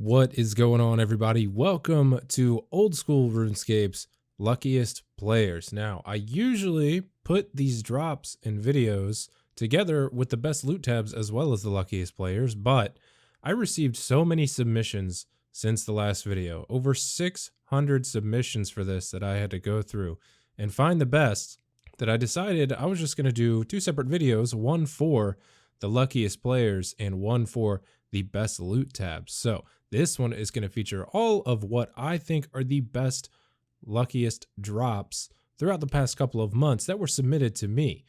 What is going on, everybody? Welcome to Old School RuneScape's Luckiest Players. Now, I usually put these drops and videos together with the best loot tabs as well as the luckiest players, but I received so many submissions since the last video, over 600 submissions for this that I had to go through and find the best, that I decided I was just going to do two separate videos, one for the luckiest players and one for the best loot tabs. So this one is going to feature all of what I think are the best, luckiest drops throughout the past couple of months that were submitted to me.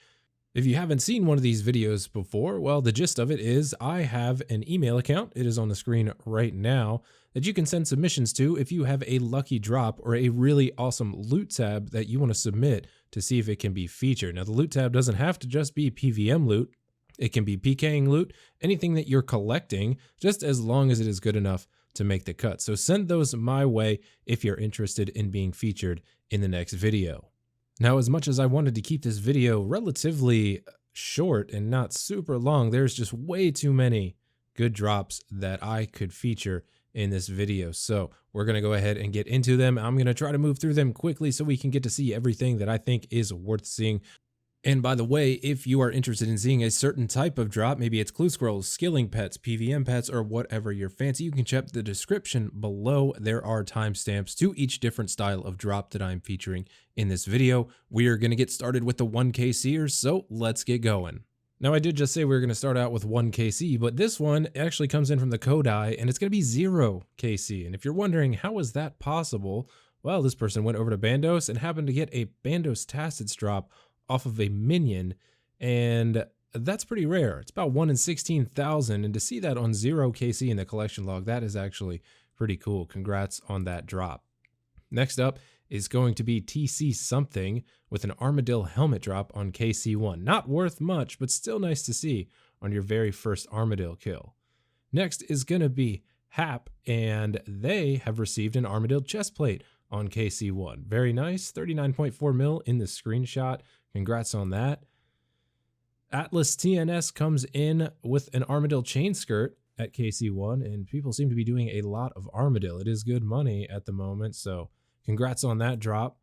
If you haven't seen one of these videos before, well, the gist of it is I have an email account. It is on the screen right now that you can send submissions to if you have a lucky drop or a really awesome loot tab that you want to submit to see if it can be featured. Now, the loot tab doesn't have to just be PvM loot. It can be PKing loot, anything that you're collecting, just as long as it is good enough to make the cut. So send those my way if you're interested in being featured in the next video. Now, as much as I wanted to keep this video relatively short and not super long, there's just way too many good drops that I could feature in this video. So we're going to go ahead and get into them. I'm going to try to move through them quickly so we can get to see everything that I think is worth seeing. And by the way, if you are interested in seeing a certain type of drop, maybe it's clue scrolls, skilling pets, PvM pets, or whatever you're fancy, you can check the description below. There are timestamps to each different style of drop that I'm featuring in this video. We are going to get started with the 1K seers, so let's get going. Now, I did just say we were going to start out with 1KC, but this one actually comes in from the Kodai, and it's going to be 0KC. And if you're wondering, how is that possible? Well, this person went over to Bandos and happened to get a Bandos Tacits drop off of a minion, and that's pretty rare. It's about 1 in 16,000, and to see that on 0KC in the collection log, that is actually pretty cool. Congrats on that drop. Next up is going to be TC something with an Armadillo helmet drop on KC1. Not worth much, but still nice to see on your very first Armadillo kill. Next is going to be Hap, and they have received an Armadillo chestplate on KC1. Very nice, 39.4 mil in the screenshot. Congrats on that. Atlas TNS comes in with an Armadillo chain skirt at KC1, and people seem to be doing a lot of Armadillo. It is good money at the moment, so congrats on that drop.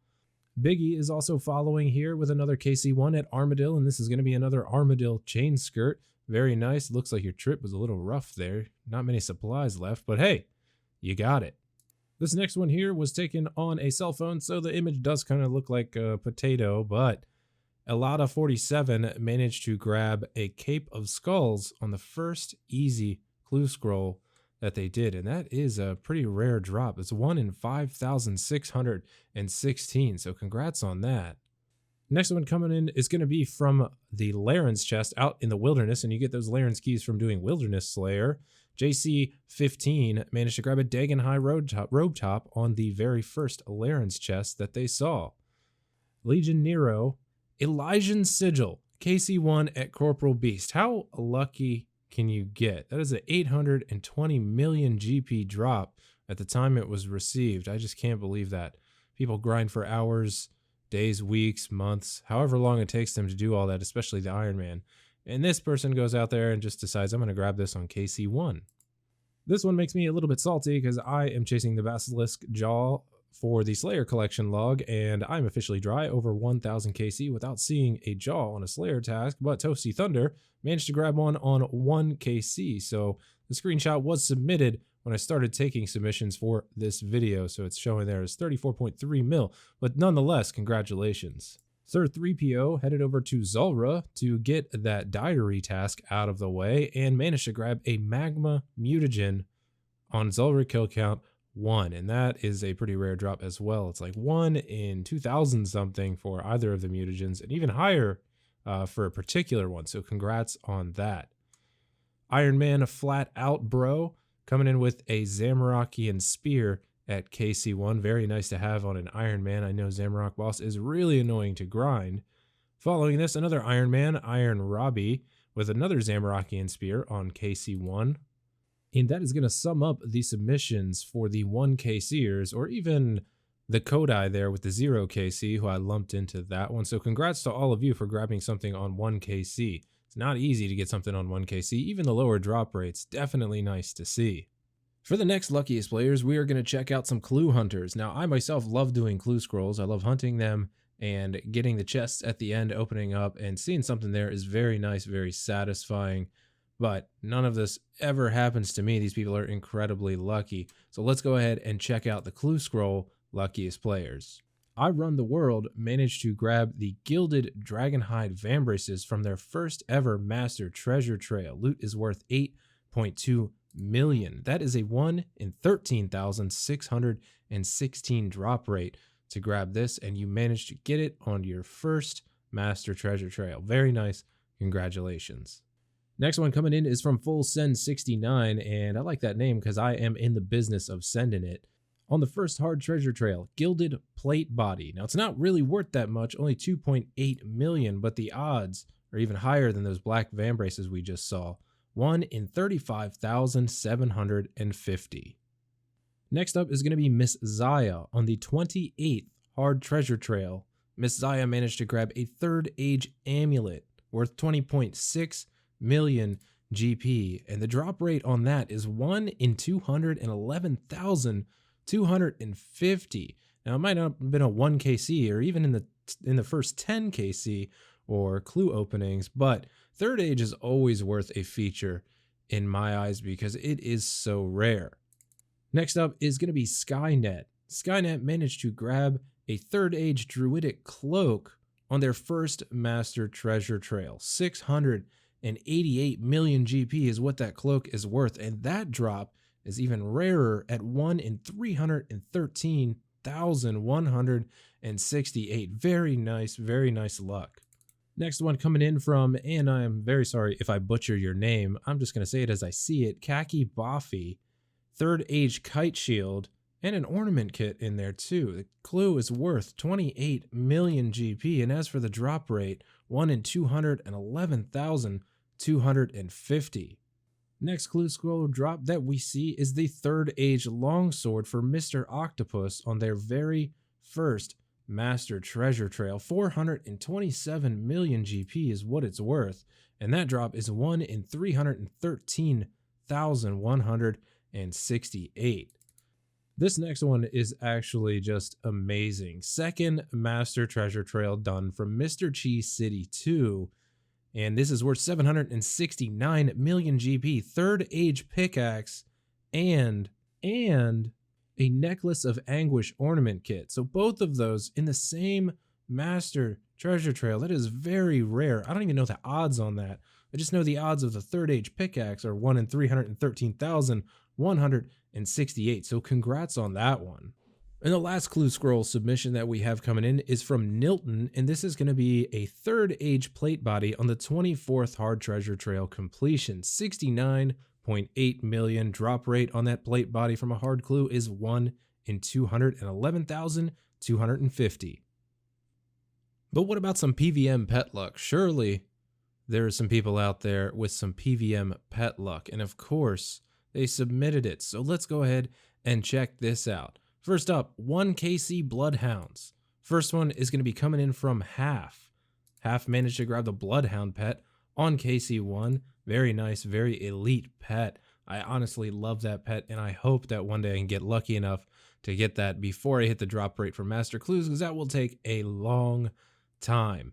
Biggie is also following here with another KC1 at Armadillo, and this is going to be another Armadillo chain skirt. Very nice. Looks like your trip was a little rough there. Not many supplies left, but hey, you got it. This next one here was taken on a cell phone, so the image does kind of look like a potato, but Elada47 managed to grab a Cape of Skulls on the first easy clue scroll that they did, and that is a pretty rare drop. It's 1 in 5,616, so congrats on that. Next one coming in is going to be from the Laren's chest out in the wilderness, and you get those Laren's keys from doing Wilderness Slayer. JC15 managed to grab a Dagon High robe top on the very first Laren's chest that they saw. Legion Nero, Elysian Sigil, KC1 at Corporal Beast. How lucky can you get? That is an 820 million GP drop at the time it was received. I just can't believe that. People grind for hours, days, weeks, months, however long it takes them to do all that, especially the Iron Man. And this person goes out there and just decides, I'm going to grab this on KC1. This one makes me a little bit salty because I am chasing the Basilisk Jaw for the Slayer collection log, and I'm officially dry over 1,000 KC without seeing a jaw on a Slayer task, but Toasty Thunder managed to grab one on 1 KC, so the screenshot was submitted when I started taking submissions for this video, so it's showing there as 34.3 mil, but nonetheless, congratulations. Sir 3PO headed over to Zulrah to get that diary task out of the way and managed to grab a Magma Mutagen on Zulrah kill count 1, and that is a pretty rare drop as well. It's like 1 in 2,000 something for either of the mutagens, and even higher for a particular one, so congrats on that. Iron Man flat out bro coming in with a Zamorakian spear at KC1. Very nice to have on an Iron Man. I know Zamorak boss is really annoying to grind. Following this, another Iron Man, Iron Robbie, with another Zamorakian spear on KC1. And that is going to sum up the submissions for the 1K seers, or even the Kodai there with the 0KC, who I lumped into that one. So congrats to all of you for grabbing something on 1KC. It's not easy to get something on 1KC. Even the lower drop rates, definitely nice to see. For the next Luckiest Players, we are going to check out some clue hunters. Now, I myself love doing clue scrolls. I love hunting them and getting the chests at the end, opening up and seeing something there is very nice, very satisfying. But none of this ever happens to me. These people are incredibly lucky. So let's go ahead and check out the clue scroll Luckiest Players. I Run the World managed to grab the gilded dragonhide vambraces from their first ever master treasure trail. Loot is worth 8.2 million. That is a 1 in 13,616 drop rate to grab this, and you managed to get it on your first master treasure trail. Very nice. Congratulations. Next one coming in is from Full Send 69, and I like that name because I am in the business of sending it. On the first hard treasure trail, gilded plate body. Now, it's not really worth that much, only 2.8 million, but the odds are even higher than those black vambraces we just saw. 1 in 35,750. Next up is going to be Miss Zaya on the 28th hard treasure trail. Miss Zaya managed to grab a third age amulet worth 20.6 million GP, and the drop rate on that is 1 in 211,250. Now, it might not have been a 1 KC or even in the first 10 KC or clue openings, but third age is always worth a feature in my eyes because it is so rare. Next up is going to be Skynet. Skynet managed to grab a third age druidic cloak on their first master treasure trail. 688 million GP is what that cloak is worth, and that drop is even rarer at 1 in 313,168. Very nice luck. Next one coming in from, and I am very sorry if I butcher your name, I'm just going to say it as I see it, Khaki Boffy, third age kite shield, and an ornament kit in there too. The clue is worth 28 million GP, and as for the drop rate, 1 in 211,250. Next clue scroll drop that we see is the third age longsword for Mr. Octopus on their very first master treasure trail. 427 million GP is what it's worth, and that drop is 1 in 313,168. This next one is actually just amazing. Second master treasure trail done from Mr. Cheese City 2, and this is worth 769 million GP. Third age pickaxe and a necklace of anguish ornament kit. So both of those in the same master treasure trail. That is very rare. I don't even know the odds on that. I just know the odds of the third age pickaxe are 1 in 313,168. So congrats on that one. And the last clue scroll submission that we have coming in is from Nilton, and this is going to be a third age plate body on the 24th hard treasure trail completion. 69.8 million drop rate on that plate body from a hard clue is 1 in 211,250. But what about some PvM pet luck? Surely there are some people out there with some PvM pet luck, and of course they submitted it. So let's go ahead and check this out. First up, 1 KC Bloodhounds. First one is going to be coming in from Half. Half managed to grab the Bloodhound pet on KC1. Very nice, very elite pet. I honestly love that pet, and I hope that one day I can get lucky enough to get that before I hit the drop rate for Master Clues, because that will take a long time.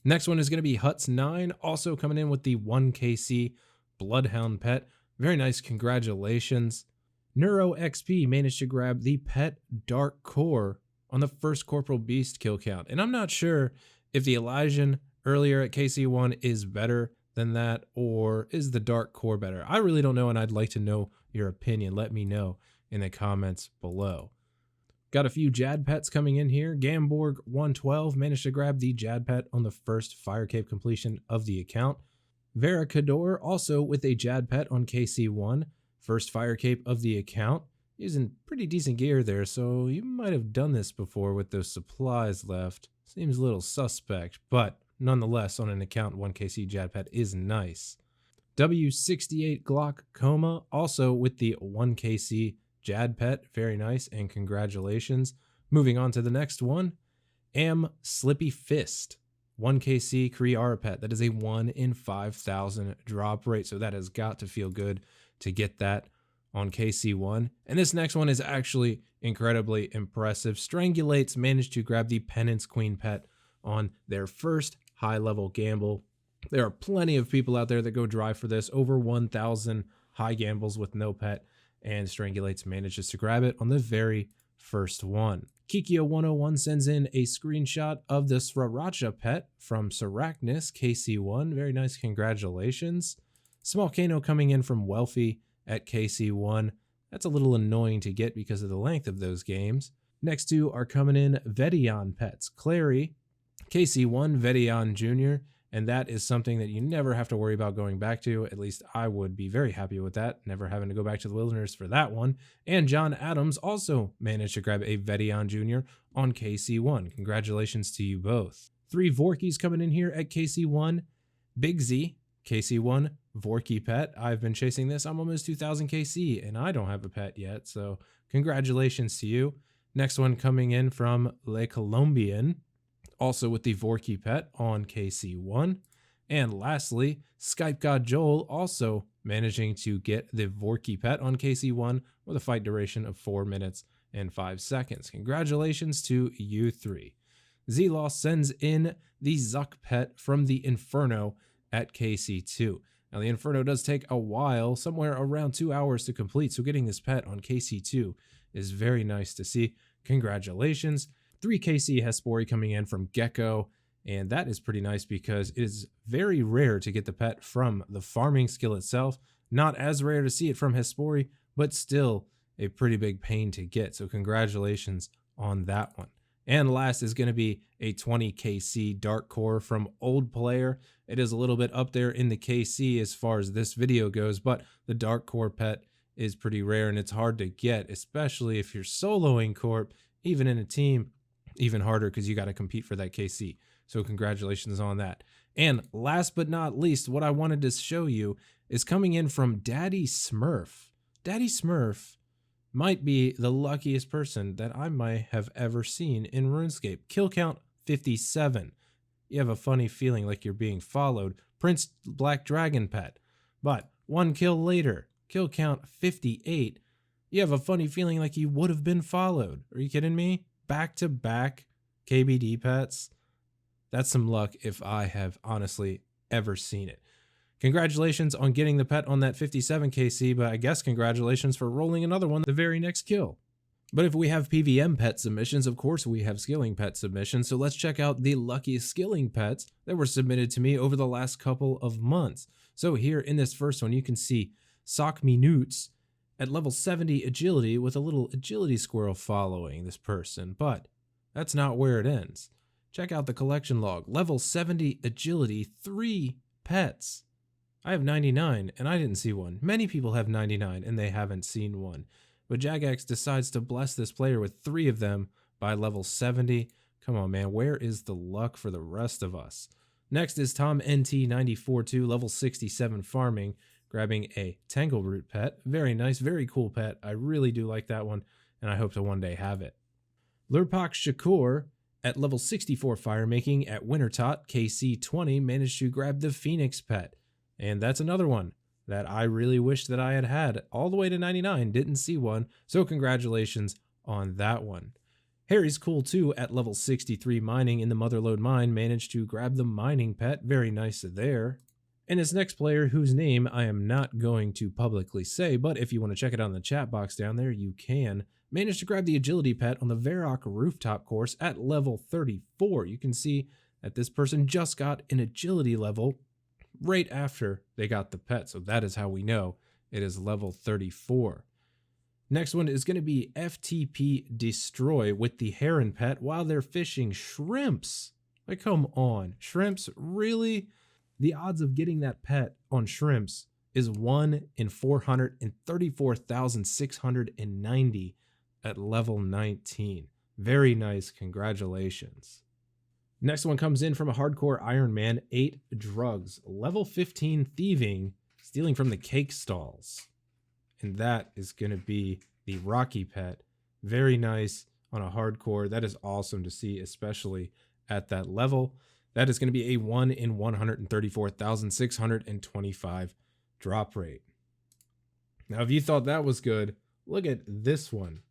Next one is going to be Huts9, also coming in with the 1 KC Bloodhound pet. Very nice, congratulations. Neuro XP managed to grab the pet Dark Core on the first Corporal Beast kill count. And I'm not sure if the Elysian earlier at KC1 is better than that, or is the Dark Core better? I really don't know, and I'd like to know your opinion. Let me know in the comments below. Got a few Jad pets coming in here. Gamborg 112 managed to grab the Jad pet on the first Fire Cape completion of the account. Veracador also with a Jad pet on KC1. First Fire Cape of the account. Using pretty decent gear there, so you might have done this before with those supplies left. Seems a little suspect, but nonetheless, on an account, 1 KC Jad pet is nice. W68 Glock Coma, also with the 1 KC Jad pet. Very nice, and congratulations. Moving on to the next one. Am Slippy Fist. 1 KC Kriara pet. That is a 1 in 5,000 drop rate, so that has got to feel good to get that on KC1. And this next one is actually incredibly impressive. Strangulates managed to grab the Penance Queen pet on their first high-level gamble. There are plenty of people out there that go dry for this, over 1,000 high gambles with no pet, and Strangulates manages to grab it on the very first one. Kikyo101 sends in a screenshot of the Sriracha pet from Sarachnis, KC1. Very nice, congratulations. Small Kano coming in from Welfie at KC1. That's a little annoying to get because of the length of those games. Next two are coming in Vedion pets. Clary, KC1, Vedion Jr., and that is something that you never have to worry about going back to. At least I would be very happy with that, never having to go back to the wilderness for that one. And John Adams also managed to grab a Vedion Jr. on KC1. Congratulations to you both. 3 Vorkies coming in here at KC1. Big Z, KC1, Vorky pet. I've been chasing this. I'm almost 2,000 KC, and I don't have a pet yet, so congratulations to you. Next one coming in from Le Colombian, also with the Vorky pet on KC1. And lastly, Skype God Joel also managing to get the Vorky pet on KC1 with a fight duration of 4 minutes and 5 seconds. Congratulations to you 3. Z-Loss sends in the Zuck pet from the Inferno at KC2. Now the Inferno does take a while, somewhere around 2 hours to complete, so getting this pet on KC2 is very nice to see. Congratulations. 3 KC Hespori coming in from Gecko, and that is pretty nice because it is very rare to get the pet from the farming skill itself. Not as rare to see it from Hespori, but still a pretty big pain to get, so congratulations on that one. And last is going to be a 20 KC Dark Core from Old Player. It is a little bit up there in the KC as far as this video goes, but the Dark Core pet is pretty rare and it's hard to get, especially if you're soloing Corp, even in a team. Even harder because you got to compete for that KC. So congratulations on that. And last but not least, what I wanted to show you is coming in from Daddy Smurf. Daddy Smurf might be the luckiest person that I might have ever seen in RuneScape. Kill count 57. You have a funny feeling like you're being followed. Prince Black Dragon pet. But 1 kill later, kill count 58. You have a funny feeling like you would have been followed. Are you kidding me? Back-to-back KBD pets. That's some luck if I have honestly ever seen it. Congratulations on getting the pet on that 57 KC, but I guess congratulations for rolling another one the very next kill. But if we have PvM pet submissions, of course we have skilling pet submissions, so let's check out the luckiest skilling pets that were submitted to me over the last couple of months. So here in this first one, you can see Sock Minutes at level 70 agility with a little agility squirrel following this person, but that's not where it ends. Check out the collection log. Level 70 agility, 3 pets. I have 99 and I didn't see one. Many people have 99 and they haven't seen one. But Jagex decides to bless this player with 3 of them by level 70. Come on, man, where is the luck for the rest of us? Next is Tom NT942, level 67 farming, grabbing a Tangleroot pet. Very nice, very cool pet. I really do like that one, and I hope to one day have it. Lurpak Shakur at level 64 firemaking at Wintertot, KC20, managed to grab the Phoenix pet. And that's another one that I really wish that I had had all the way to 99, didn't see one, so congratulations on that one. Harry's Cool too at level 63 mining in the Motherlode mine managed to grab the mining pet. Very nice there. And this next player, whose name I am not going to publicly say, but if you want to check it out in the chat box down there, you can, managed to grab the agility pet on the Varrock rooftop course at level 34. You can see that this person just got an agility level right after they got the pet, so that is how we know it is level 34. Next one is going to be FTP Destroy with the Heron pet while they're fishing shrimps. Like, come on, shrimps, really? The odds of getting that pet on shrimps is 1 in 434,690 at level 19. Very nice, congratulations. Next one comes in from a hardcore Iron Man, 8 drugs, level 15 thieving, stealing from the cake stalls. And that is going to be the Rocky pet. Very nice on a hardcore. That is awesome to see, especially at that level. That is going to be a 1 in 134,625 drop rate. Now, if you thought that was good, look at this one.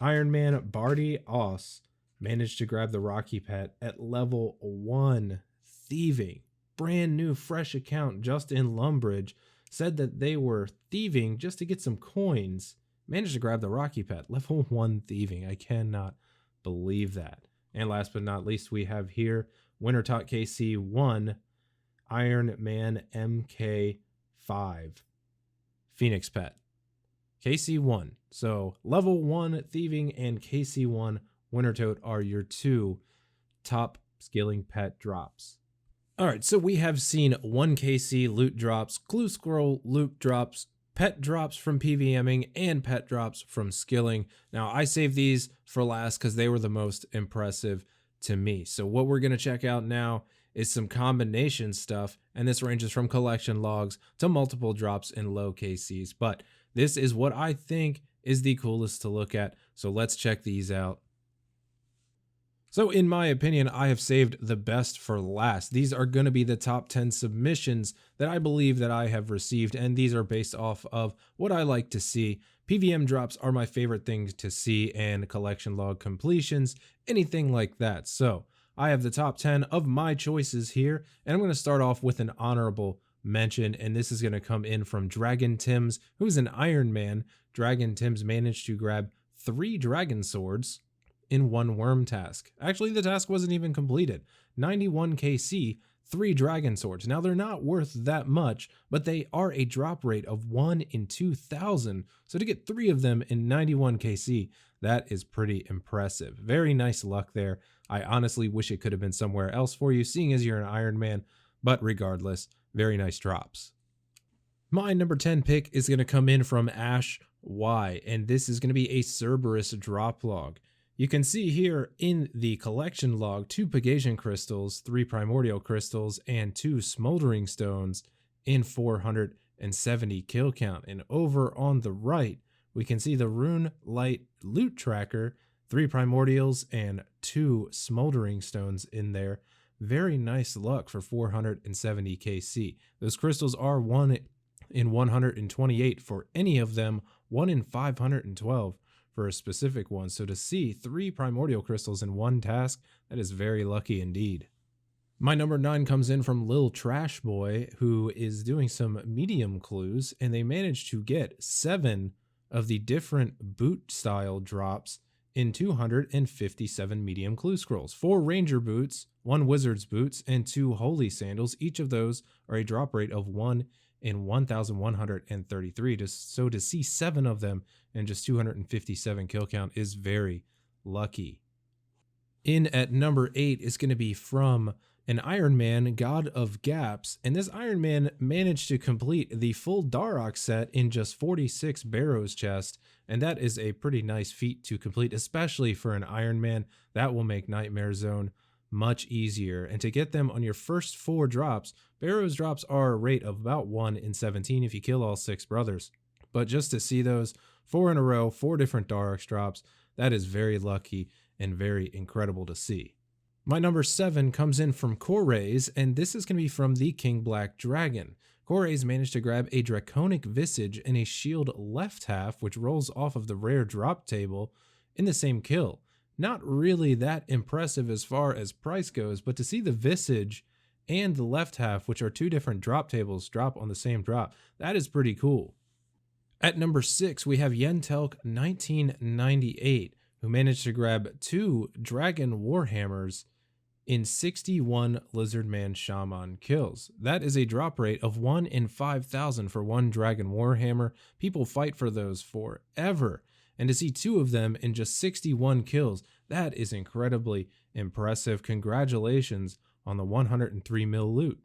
Iron Man Barty Oss managed to grab the Rocky Pet at level 1 thieving. Brand new fresh account just in Lumbridge said that they were thieving just to get some coins. Managed to grab the Rocky Pet, level 1 thieving. I cannot believe that. And last but not least, we have here Winter Talk KC1 Iron Man MK5 Phoenix Pet. KC1. So level 1 thieving and KC1 Winter Tote are your two top skilling pet drops. All right, so we have seen 1 KC loot drops, Clue Scroll loot drops, pet drops from PvMing, and pet drops from skilling. Now, I saved these for last because they were the most impressive to me. So what we're going to check out now is some combination stuff, and this ranges from collection logs to multiple drops in low KCs. But this is what I think is the coolest to look at, so let's check these out. So in my opinion, I have saved the best for last. These are going to be the top 10 submissions that I believe that I have received, and these are based off of what I like to see. PvM drops are my favorite things to see, and collection log completions, anything like that. So I have the top 10 of my choices here, and I'm going to start off with an honorable mention, and this is going to come in from Dragon Tims, who's an Iron Man. Dragon Tims managed to grab 3 Dragon Swords in 1 worm task. Actually, the task wasn't even completed. 91 KC, 3 Dragon Swords. Now, they're not worth that much, but they are a drop rate of 1 in 2,000. So to get 3 of them in 91 KC, that is pretty impressive. Very nice luck there. I honestly wish it could have been somewhere else for you, seeing as you're an Iron Man, but regardless, very nice drops. My number 10 pick is going to come in from Ash Y, and this is going to be a Cerberus drop log. You can see here in the collection log 2 Pegasian crystals, 3 primordial crystals, and 2 smoldering stones in 470 kill count. And over on the right, we can see the Rune Light loot tracker, 3 primordials and 2 smoldering stones in there. Very nice luck for 470 KC. Those crystals are 1 in 128 for any of them, 1 in 512 for a specific one. So to see 3 primordial crystals in 1 task, that is very lucky indeed. My number 9 comes in from Lil Trash Boy, who is doing some medium clues, and they managed to get 7 of the different boot style drops in 257 medium clue scrolls. 4 ranger boots, 1 wizard's boots, and 2 holy sandals. Each of those are a drop rate of 1 in 1,133. So to see 7 of them and just 257 kill count is very lucky. In at number 8 is going to be from an Iron Man, God of Gaps, and this Iron Man managed to complete the full Darok set in just 46 Barrows chest, and that is a pretty nice feat to complete, especially for an Iron Man. That will make Nightmare Zone much easier, and to get them on your first 4 drops, Barrows drops are a rate of about 1 in 17 if you kill all 6 brothers. But just to see those 4 in a row, 4 different Darok drops, that is very lucky and very incredible to see. My number 7 comes in from Korays, and this is going to be from the King Black Dragon. Korays managed to grab a Draconic Visage and a Shield left half, which rolls off of the rare drop table in the same kill. Not really that impressive as far as price goes, but to see the Visage and the left half, which are 2 different drop tables, drop on the same drop, that is pretty cool. At number 6, we have Yentelk 1998, who managed to grab 2 Dragon Warhammers in 61 Lizardman Shaman kills. That is a drop rate of 1 in 5,000 for 1 Dragon Warhammer. People fight for those forever. And to see 2 of them in just 61 kills, that is incredibly impressive. Congratulations on the 103 mil loot.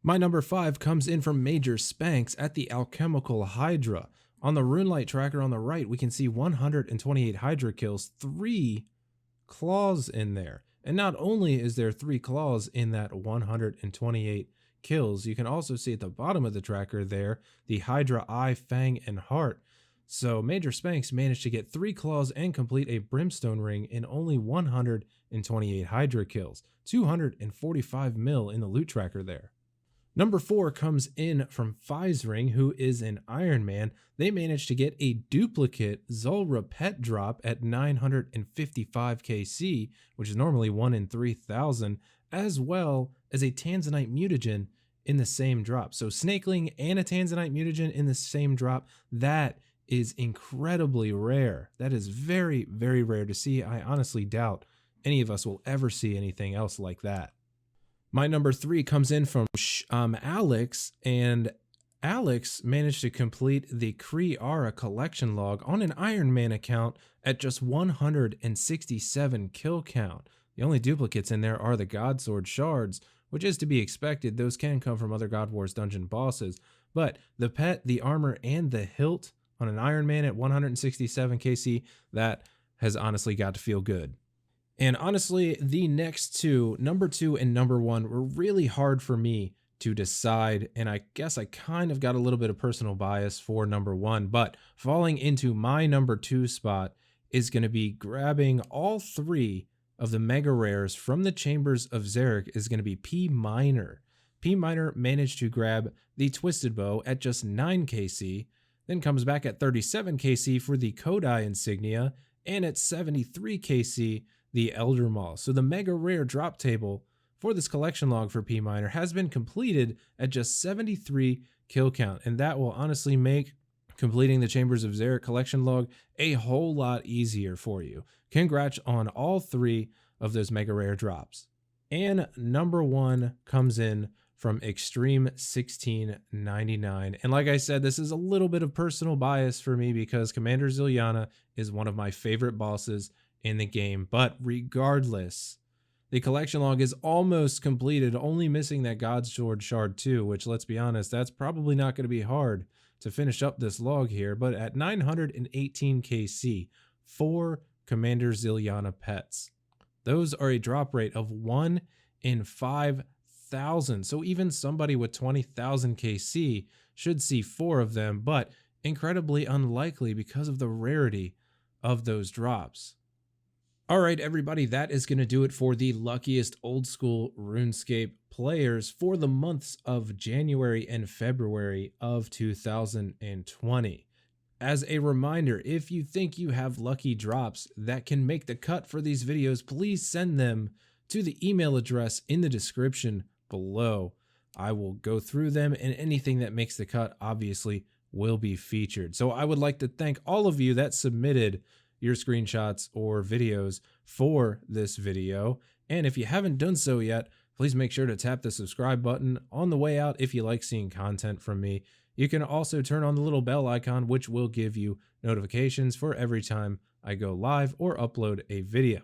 My number 5 comes in from Major Spanks at the Alchemical Hydra. On the Runelight tracker on the right, we can see 128 Hydra kills, 3 claws in there. And not only is there 3 claws in that 128 kills, you can also see at the bottom of the tracker there, the Hydra Eye, Fang, and Heart. So Major Spanks managed to get 3 claws and complete a Brimstone Ring in only 128 Hydra kills. 245 mil in the loot tracker there. Number 4 comes in from Ring, who is an Iron Man. They managed to get a duplicate Zulrah pet drop at 955 KC, which is normally 1 in 3,000, as well as a Tanzanite mutagen in the same drop. So Snakeling and a Tanzanite mutagen in the same drop, that is incredibly rare. That is very, very rare to see. I honestly doubt any of us will ever see anything else like that. My number 3 comes in from Alex, and Alex managed to complete the Kree Aura collection log on an Iron Man account at just 167 kill count. The only duplicates in there are the Godsword shards, which is to be expected. Those can come from other God Wars dungeon bosses, but the pet, the armor, and the hilt on an Iron Man at 167 KC, that has honestly got to feel good. And honestly, the next two, number 2 and number 1, were really hard for me to decide. And I guess I kind of got a little bit of personal bias for number 1, but falling into my number 2 spot is going to be grabbing all 3 of the mega rares from the Chambers of Xeric is going to be P Minor. P Minor managed to grab the Twisted Bow at just 9 KC, then comes back at 37 KC for the Kodai insignia, and at 73 KC, the Elder Maul. So the mega rare drop table for this collection log for P Minor has been completed at just 73 kill count, and that will honestly make completing the Chambers of Xeric collection log a whole lot easier for you. Congrats on all 3 of those mega rare drops. And number 1 comes in from Extreme 1699. And like I said, this is a little bit of personal bias for me because Commander Zilyana is one of my favorite bosses in the game. But regardless, the collection log is almost completed, only missing that Godsword shard 2, which, let's be honest, that's probably not going to be hard to finish up this log here. But at 918 KC, 4 Commander Zilyana pets. Those are a drop rate of 1 in 5,000. So even somebody with 20,000 KC should see 4 of them, but incredibly unlikely because of the rarity of those drops. All right, everybody, that is going to do it for the luckiest old school RuneScape players for the months of January and February of 2020. As a reminder, if you think you have lucky drops that can make the cut for these videos, please send them to the email address in the description below. I will go through them, and anything that makes the cut obviously will be featured. So I would like to thank all of you that submitted your screenshots or videos for this video. And if you haven't done so yet, please make sure to tap the subscribe button on the way out if you like seeing content from me. You can also turn on the little bell icon, which will give you notifications for every time I go live or upload a video.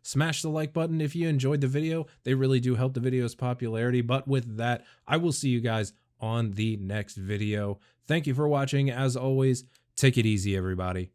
Smash the like button if you enjoyed the video. They really do help the video's popularity. But with that, I will see you guys on the next video. Thank you for watching. As always, take it easy, everybody.